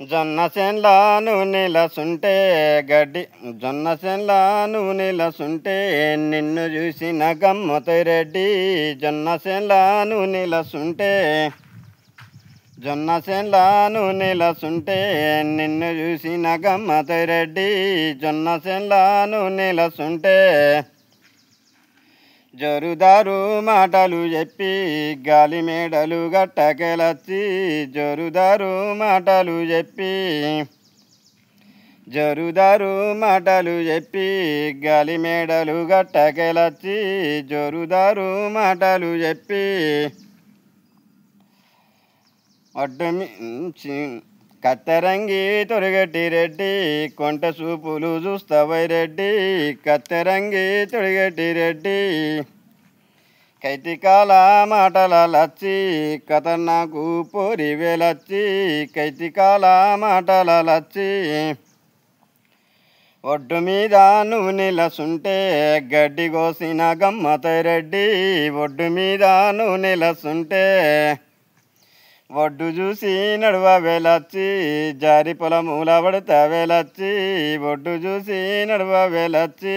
జొన్న చేన్ల నూనెలసుంటే గడ్డి జొన్న చేన్ల నూనెలసుంటే నిన్ను చూసిన గమ్మతై రెడ్డి. జొన్న చేన్ల నూనెలసుంటే జొన్న చేన్ల నూనెలసుంటే నిన్ను చూసిన గమ్మతై రెడ్డి. జొన్న చేన్ల నూనెలసుంటే జోరుదారు మాటలు చెప్పి గాలి మేడలు గట్టకెలచ్చి. జోరుదారు మాటలు చెప్పి జోరుదారు మాటలు చెప్పి గాలి మేడలు గట్టకెలచ్చి. జోరుదారు మాటలు చెప్పి ఒడ్డు మించి కత్తెరంగి తొడిగట్టి రెడ్డి. కొంట చూపులు చూస్తావై రెడ్డి. కత్తెరంగి తొడిగట్టి రెడ్డి. కైతికాల మాటలచ్చి ఖతర్నాకు పోరి వేలచ్చి. కైతికాల మాటలచ్చి ఒడ్డు మీద నూనెలసుంటే గడ్డి కోసిన గమ్మతై రెడ్డి. ఒడ్డు మీద నూనెలసుంటే ఒడ్డు చూసి నడువ వేలచ్చి. జారి పొలముల పడతా వేలచ్చి. ఒడ్డు చూసి నడువ వేలచ్చి.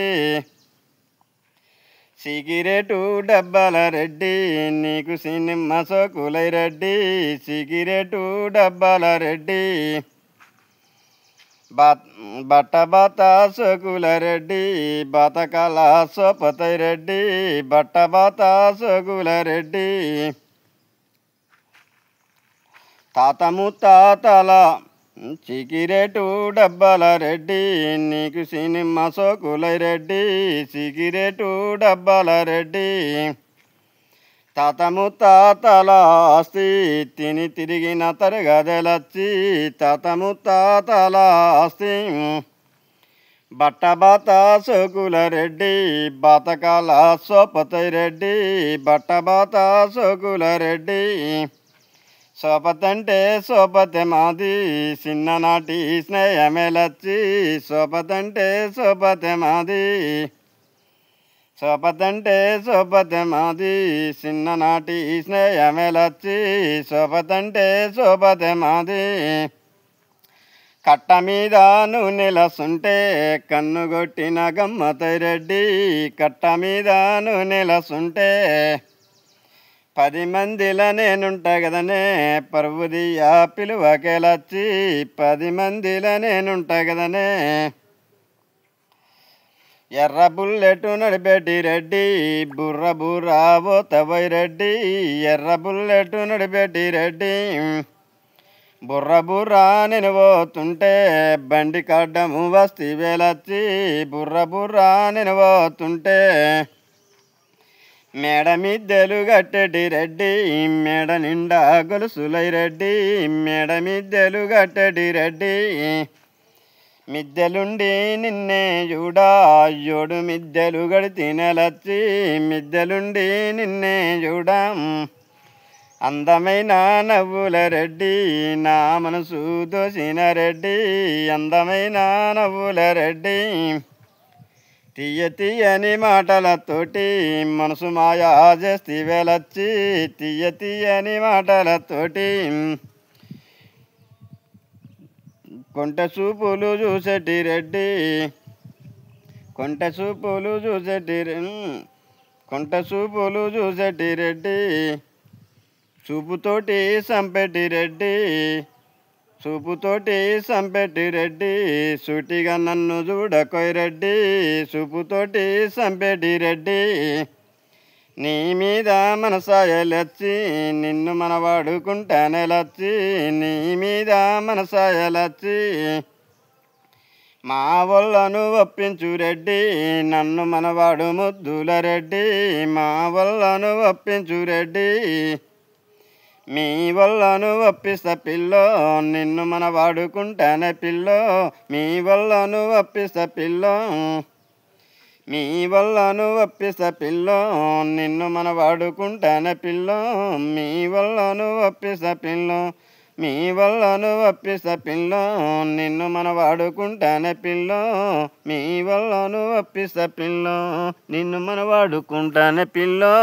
సిగిరెటు డబ్బాల రెడ్డి నీకు సినిమ్మ సోకులై రెడ్డి. సిగిరెటు డబ్బాల రెడ్డి బట్ట బాత సోకుల రెడ్డి. బాతకాల సోపతై రెడ్డి. బట్ట బాత సోకుల రెడ్డి. తాత ముత్తాతల సిగిరెటు డబ్బాల రెడ్డి నీకు సినిమ్మ సోకులై రెడ్డి. సిగిరెటు డబ్బాల రెడ్డి. తాత ముత్తాతల ఆస్తి తిని తిరిగిన తరగదలచ్చి. తాత ముత్తాతల ఆస్తి బట్ట బాత సోకుల రెడ్డి. బాతకాల సోపతై రెడ్డి. బట్ట బాత సోకుల రెడ్డి. సోపతంటే సోపతే మాది చిన్ననాటి స్నేహమేలచ్చి. సోపతంటే సోపతే మాది సోపతంటే సోపతే మాది చిన్ననాటి స్నేహమేలచ్చి. సోపతంటే సోపతే మాది. కట్ట మీద నూనెలసుంటే కన్నుగొట్టిన గమ్మతై రెడ్డి. కట్ట మీద నూనెలసుంటే 10 మందిల నేనుంటా కదనే పరువుదియా పిలువకేలచ్చి. 10 మందిల నేనుంటా కదనే. ఎర్ర బుల్లెటు నడిపెట్టి రెడ్డి. బుర్ర బుర్ర పోతవై రెడ్డి. ఎర్ర బుల్లెటు నడిపెట్టి రెడ్డి. బుర్ర బుర్ర నేను పోతుంటే బండి కడ్డము వస్తి వేలచ్చి. బుర్ర బుర్ర నేను పోతుంటే మేడ మిద్దెలు గట్టెటి రెడ్డి. మేడ నిండా గొలుసులై రెడ్డి. మేడ మిద్దెలు గట్టెటి రెడ్డి. మిద్దెలుండి నిన్నే చూడా అయ్యోడు మిద్దెలు గడితి నెలచ్చి. మిద్దెలుండి నిన్నే చూడా అందమైన నవ్వుల రెడ్డి. నా మనసు దోసిన రెడ్డి. అందమైన నవ్వుల రెడ్డి. తీయ తీయని మాటలతోటి మనసు మాయా చేస్తి వేలచ్చి. తీయ తీయని మాటలతోటి కొంట చూపులు చూసేటి రెడ్డి. కొంట చూపులు చూసేటి కొంట చూపులు చూసేటి రెడ్డి. చూపుతోటి సంపెటి రెడ్డి. చూపుతోటి సంపెటి రెడ్డి. సూటిగా నన్ను చూడకోయ్ రెడ్డి. చూపుతోటి సంపెటి రెడ్డి. నీ మీద మనసాయలచ్చి నిన్ను మనవాడుకుంటానేలచ్చి. నీ మీద మనసాయలచ్చి మా వల్లను ఒప్పించు రెడ్డి. నన్ను మనవాడు ముద్దుల రెడ్డి. మా వల్లను ఒప్పించు రెడ్డి. మీ వల్లను ఒప్పిస్తా పిల్లో నిన్ను మన వాడుకుంటానే పిల్లో. మీ వల్లను ఒప్పిస్తా పిల్లో. మీ వల్లను ఒప్పిస్తా పిల్లో నిన్ను మన వాడుకుంటానే పిల్లో. మీ వల్లను ఒప్పిస్తా పిల్లో. మీ వల్లను ఒప్పిస్తా పిల్లో నిన్ను మన వాడుకుంటానే పిల్లో. మీ వల్లను ఒప్పిస్తా పిల్లో నిన్ను మన వాడుకుంటానే పిల్లో.